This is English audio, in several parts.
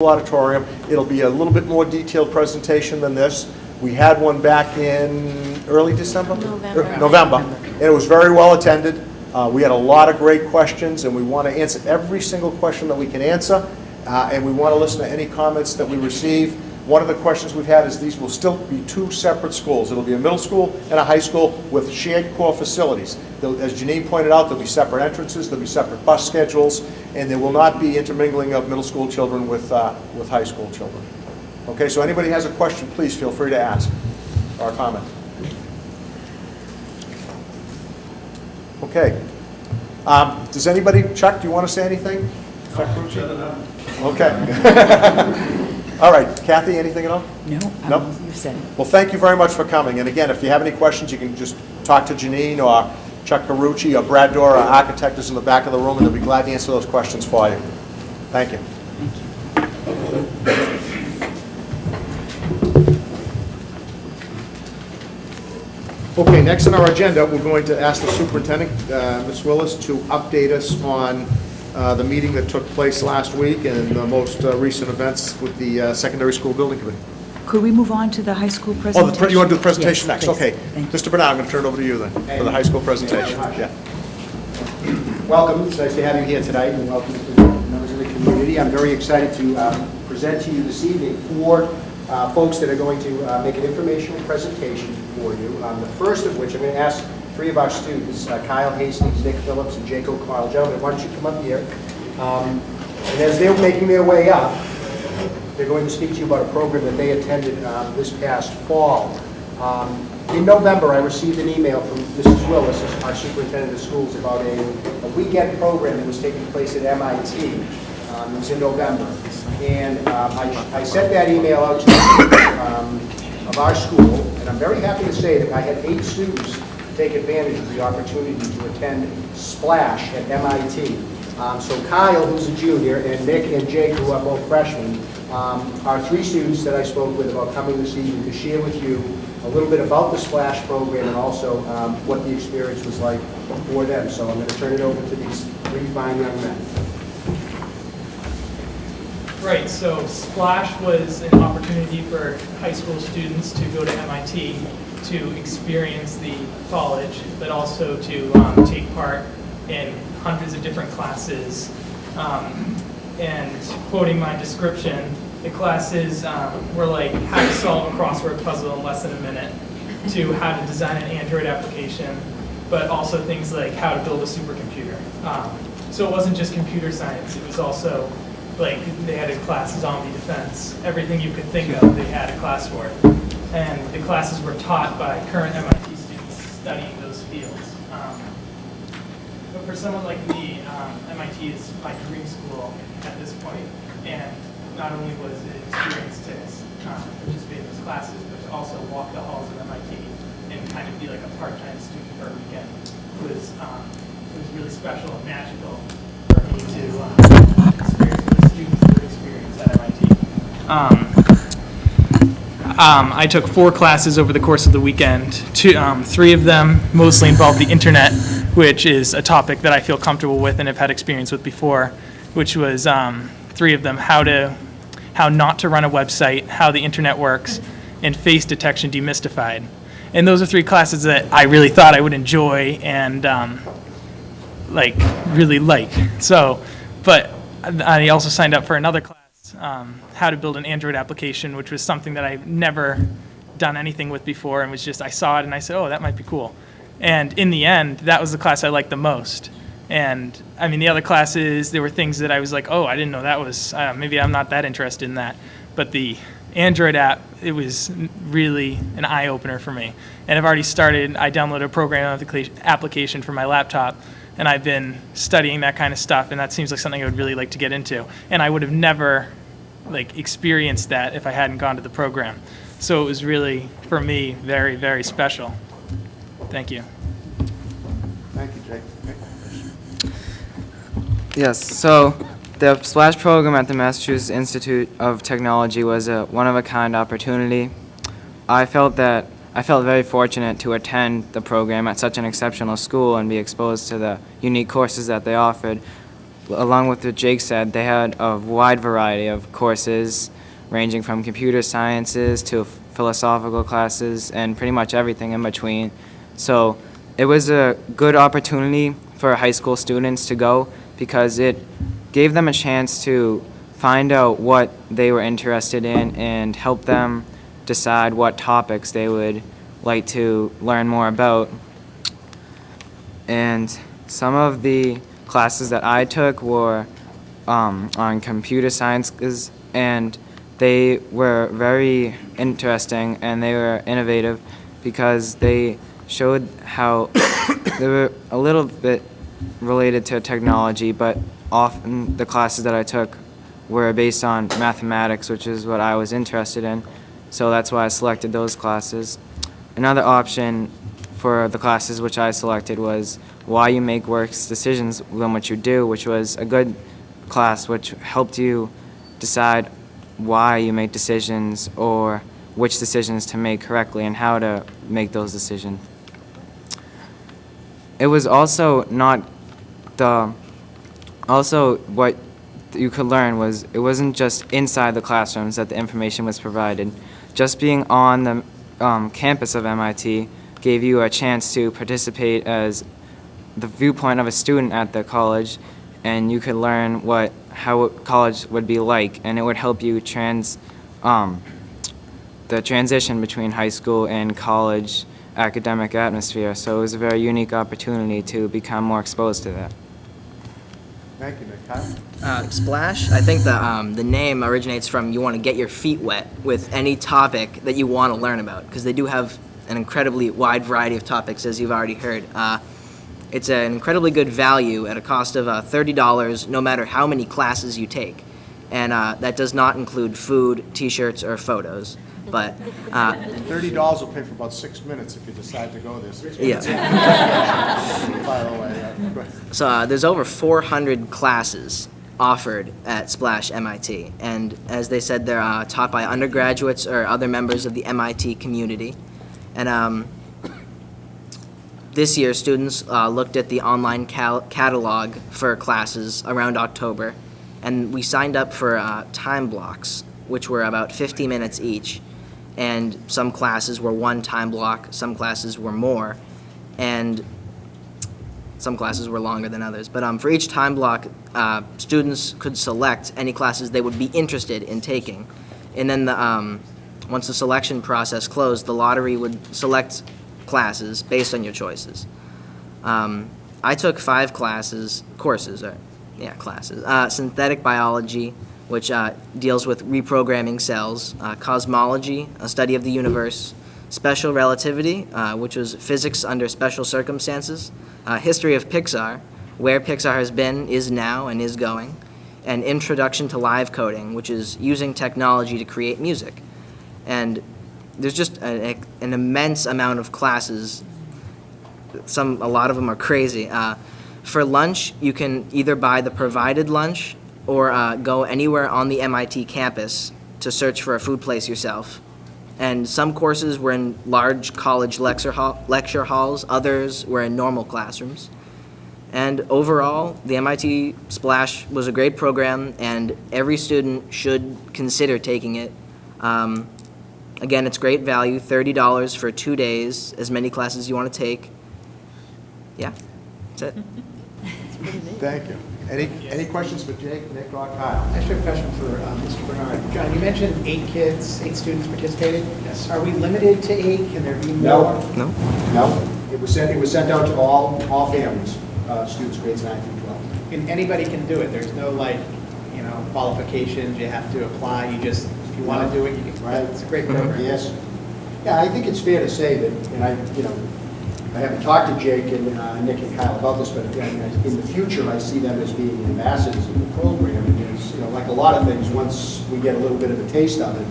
auditorium. It'll be a little bit more detailed presentation than this. We had one back in early December? November. And it was very well attended. We had a lot of great questions, and we want to answer every single question that we can answer, and we want to listen to any comments that we receive. One of the questions we've had is these will still be two separate schools. It'll be a middle school and a high school with shared core facilities. As Janine pointed out, there'll be separate entrances, there'll be separate bus schedules, and there will not be intermingling of middle school children with high school children. Okay, so anybody has a question, please feel free to ask or comment. Okay. Does anybody, Chuck, do you want to say anything? Chuck Rucci? Okay. All right, Kathy, anything at all? No, you said it. Well, thank you very much for coming. And again, if you have any questions, you can just talk to Janine or Chuck Carucci or Brad Dorr, our architect is in the back of the room, and they'll be glad to answer those questions for you. Thank you. Okay, next on our agenda, we're going to ask the superintendent, Ms. Willis, to update us on the meeting that took place last week and the most recent events with the secondary school building committee. Could we move on to the high school presentation? Oh, you want to do the presentation yes, next? Please. Okay. Thank you. Mr. Bernard, I'm going to turn it over to you then for the high school presentation. Yeah. Welcome. It's nice to have you here tonight, and welcome to the members of the community. I'm very excited to present to you this evening four folks that are going to make an informational presentation for you. The first of which I'm going to ask three of our students, Kyle Hastings, Nick Phillips, and Jake O'Connell. Gentlemen, why don't you come up here? And as they're making their way up, they're going to speak to you about a program that they attended this past fall. In November, I received an email from Mrs. Willis, our superintendent of schools, about a weekend program that was taking place at MIT. It was in November. And I sent that email out to of our school, and I'm very happy to say that I had 8 students take advantage of the opportunity to attend Splash at MIT. So Kyle, who's a junior, and Nick and Jake, who are both freshmen, are 3 students that I spoke with about coming this evening to share with you a little bit about the Splash program and also what the experience was like for them. So I'm going to turn it over to these 3 fine young men. Right, so Splash was an opportunity for high school students to go to MIT to experience the college, but also to take part in hundreds of different classes. And quoting my description, the classes were like how to solve a crossword puzzle in less than a minute, to how to design an Android application, but also things like how to build a supercomputer. So it wasn't just computer science, it was also like they had a class zombie defense. Everything you could think of, they had a class for it. And the classes were taught by current MIT students studying those fields. But for someone like me, MIT is my dream school at this point. And not only was it an experience to participate in those classes, but to also walk the halls of MIT and kind of be like a part-time student for a weekend. It was really special and magical for me to experience what the students would experience at MIT. I took 4 classes over the course of the weekend. 3 of them mostly involved the internet, which is a topic that I feel comfortable with and have had experience with before, which was 3 of them, how not to run a website, how the internet works, and face detection demystified. And those are 3 classes that I really thought I would enjoy and really like. So, but I also signed up for another class, how to build an Android application, which was something that I've never done anything with before, and was just, I saw it and I said, oh, that might be cool. And in the end, that was the class I liked the most. And I mean, the other classes, there were things that I was like, oh, I didn't know that was, maybe I'm not that interested in that. But the Android app, it was really an eye-opener for me. And I've already started, I downloaded a program application for my laptop, and I've been studying that kind of stuff, and that seems like something I would really like to get into. And I would have never experienced that if I hadn't gone to the program. So it was really, for me, very, very special. Thank you. Thank you, Jake. Yes, so the Splash program at the Massachusetts Institute of Technology was a one-of-a-kind opportunity. I felt very fortunate to attend the program at such an exceptional school and be exposed to the unique courses that they offered. along with what Jake said, they had a wide variety of courses ranging from computer sciences to philosophical classes and pretty much everything in between. So it was a good opportunity for high school students to go because it gave them a chance to find out what they were interested in and help them decide what topics they would like to learn more about. And some of the classes that I took were on computer sciences, and they were very interesting and they were innovative because they showed how they were a little bit related to technology, but often the classes that I took were based on mathematics, which is what I was interested in, so that's why I selected those classes. Another option for the classes which I selected was Why You Make Works Decisions When What You Do, which was a good class which helped you decide why you make decisions or which decisions to make correctly and how to make those decisions. It was also what you could learn was it wasn't just inside the classrooms that the information was provided. Just being on the campus of MIT gave you a chance to participate as the viewpoint of a student at the college, and you could learn how college would be like, and it would help you the transition between high school and college academic atmosphere. So it was a very unique opportunity to become more exposed to that. Thank you, Nick. Kyle? Splash, I think the name originates from you want to get your feet wet with any topic that you want to learn about, because they do have an incredibly wide variety of topics, as you've already heard. It's an incredibly good value at a cost of $30 no matter how many classes you take. And that does not include food, t-shirts, or photos. But $30 will pay for about 6 minutes if you decide to go this. yeah. By the way, go ahead. So there's over 400 classes offered at Splash MIT, and as they said, they're taught by undergraduates or other members of the MIT community. And this year, students looked at the online catalog for classes around October, and we signed up for time blocks, which were about 50 minutes each. And some classes were one time block, some classes were more, and some classes were longer than others. But for each time block, students could select any classes they would be interested in taking. And then once the selection process closed, the lottery would select classes based on your choices. I took 5 classes. Synthetic biology, which deals with reprogramming cells, cosmology, a study of the universe, special relativity, which was physics under special circumstances, history of Pixar, where Pixar has been, is now, and is going, and introduction to live coding, which is using technology to create music. And there's just an immense amount of classes. A lot of them are crazy. For lunch, you can either buy the provided lunch or go anywhere on the MIT campus to search for a food place yourself. And some courses were in large college lecture halls, others were in normal classrooms. And overall, the MIT Splash was a great program, and every student should consider taking it. Again, it's great value, $30 for 2 days, as many classes you want to take. Yeah, that's it. Thank you. Any questions for Jake, Nick, or Kyle? I actually have a question for Mr. Bernard. John, you mentioned 8 students participated. Yes. Are we limited to 8? Can there be No. more? No? No, it was sent out to all families, students grades 9 through 12. And anybody can do it. There's no qualifications. You have to apply. If you want to do it, you can. Right. It's a great program. Yes. Yeah, I think it's fair to say that, and I haven't talked to Jake and Nick and Kyle about this, but again, in the future, I see them as being ambassadors of the program. And there's, like a lot of things, once we get a little bit of a taste of it,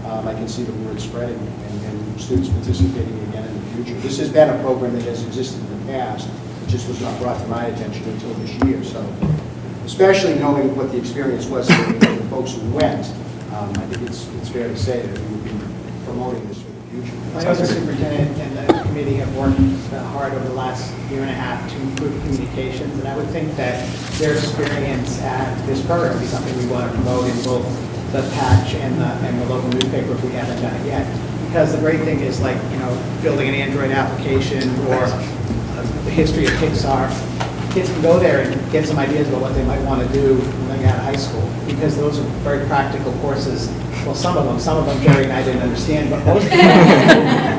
I can see the word spreading and students participating again in the future. This has been a program that has existed in the past. It just was not brought to my attention until this year. So, especially knowing what the experience was for the folks who went, I think it's fair to say that we would be promoting this for the I know the superintendent and the committee have worked hard over the last year and a half to improve communications, and I would think that their experience at this program would be something we want to promote in both the Patch and the local newspaper if we haven't done it yet. Because the great thing is like, building an Android application or the history of Pixar. Kids can go there and get some ideas about what they might want to do when they get out of high school, because those are very practical courses. Well, some of them Jerry and I didn't understand, but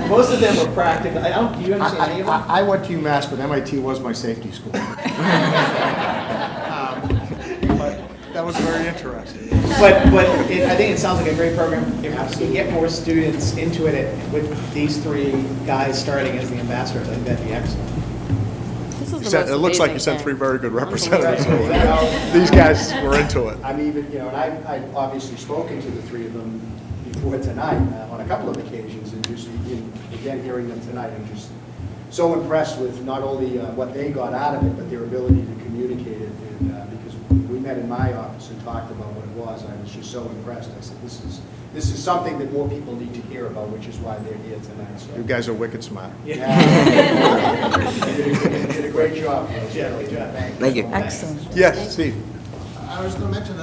most of them were practical. Do you understand any of them? I went to UMass, but MIT was my safety school. But that was very interesting. But I think it sounds like a great program. If we can get more students into it with these three guys starting as the ambassadors, I think that'd be excellent. It looks like you sent three very good representatives. These guys were into it. I'm even, and I've obviously spoken to the three of them before tonight on a couple of occasions, and just, again, hearing them tonight, I'm just so impressed with not only what they got out of it, but their ability to communicate it. And because we met in my office and talked about what it was, I was just so impressed. I said, this is something that more people need to hear about, which is why they're here tonight. So. You guys are wicked smart. Yeah. You did a great job. Yeah, good job. Thank you. Excellent. Yes, Steve. I was going to mention,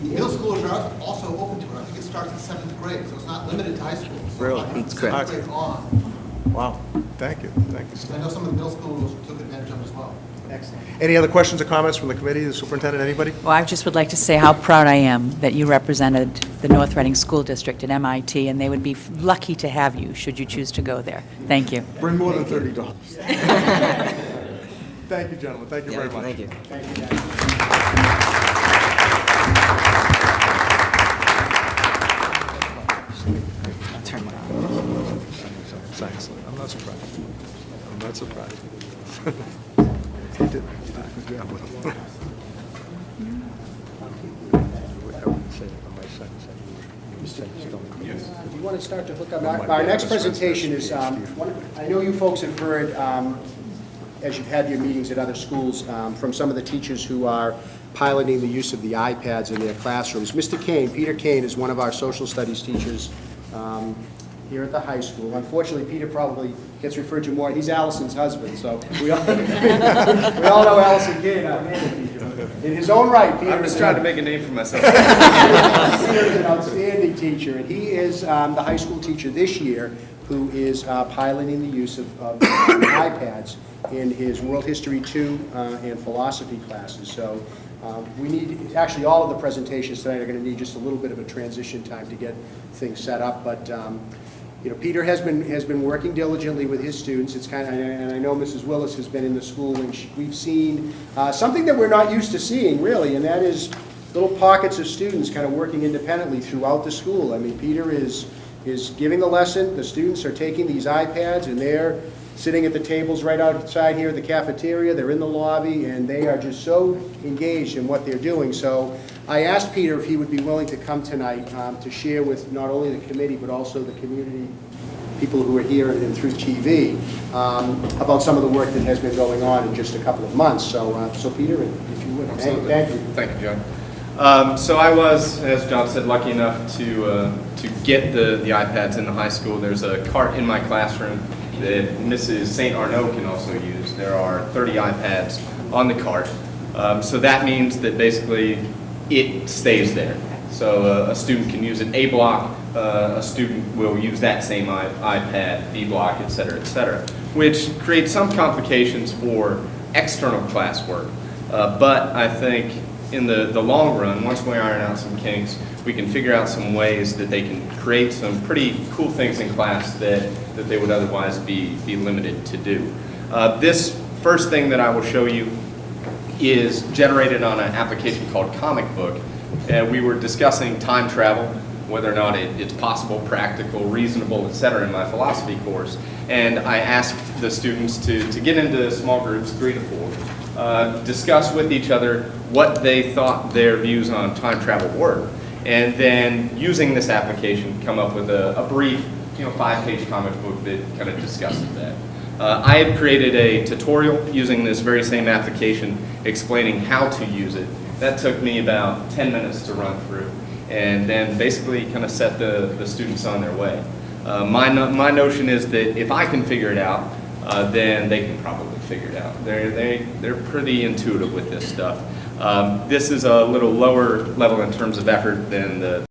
middle schoolers are also open to it. I think it starts in 7th grade, so it's not limited to high school. So Really? That's correct. 7th grade on. Wow, thank you, Steve. I know some of the middle schools took advantage of it as well. Excellent. Any other questions or comments from the committee, the superintendent, anybody? Well, I just would like to say how proud I am that you represented the North Reading School District at MIT, and they would be lucky to have you, should you choose to go there. Thank you. Bring more than $30. Thank you, gentlemen, thank you very much. Thank you. Thank you, guys. Turn mine. Thanks. I'm not surprised. He did a good job with him. Do you want to start to hook up? Our next presentation is, I know you folks have heard, as you've had your meetings at other schools, from some of the teachers who are piloting the use of the iPads in their classrooms. Mr. Kane, Peter Kane, is one of our social studies teachers here at the high school. Unfortunately, Peter probably gets referred to more. He's Allison's husband, so we all know Allison Kane, our math teacher. In his own right, Peter I'm just trying to make a name for myself. Peter is an outstanding teacher, and he is the high school teacher this year who is piloting the use of iPads in his World History 2 and philosophy classes. So we need, actually all of the presentations tonight are going to need just a little bit of a transition time to get things set up, but Peter has been working diligently with his students. It's kind of, and I know Mrs. Willis has been in the school, and we've seen something that we're not used to seeing, really, and that is little pockets of students kind of working independently throughout the school. I mean, Peter is giving the lesson. The students are taking these iPads, and they're sitting at the tables right outside here at the cafeteria. They're in the lobby, and they are just so engaged in what they're doing. So I asked Peter if he would be willing to come tonight to share with not only the committee, but also the community, people who are here and through TV, about some of the work that has been going on in just a couple of months. So, Peter, if you would. Thank you. Thank you, John. So I was, as John said, lucky enough to get the iPads in the high school. There's a cart in my classroom that Mrs. St. Arnaud can also use. There are 30 iPads on the cart. So that means that basically it stays there. So a student can use an A block, a student will use that same iPad, B block, et cetera, which creates some complications for external classwork. But I think in the long run, once we iron out some kinks, we can figure out some ways that they can create some pretty cool things in class that they would otherwise be limited to do. This first thing that I will show you is generated on an application called Comic Book. We were discussing time travel, whether or not it's possible, practical, reasonable, etc. in my philosophy course. And I asked the students to get into small groups, 3 to 4, discuss with each other what they thought their views on time travel were. And then using this application, come up with a brief 5-page comic book that kind of discusses that. I had created a tutorial using this very same application explaining how to use it. That took me about 10 minutes to run through, and then basically kind of set the students on their way. My notion is that if I can figure it out, then they can probably figure it out. They're pretty intuitive with this stuff. This is a little lower level in terms of effort than the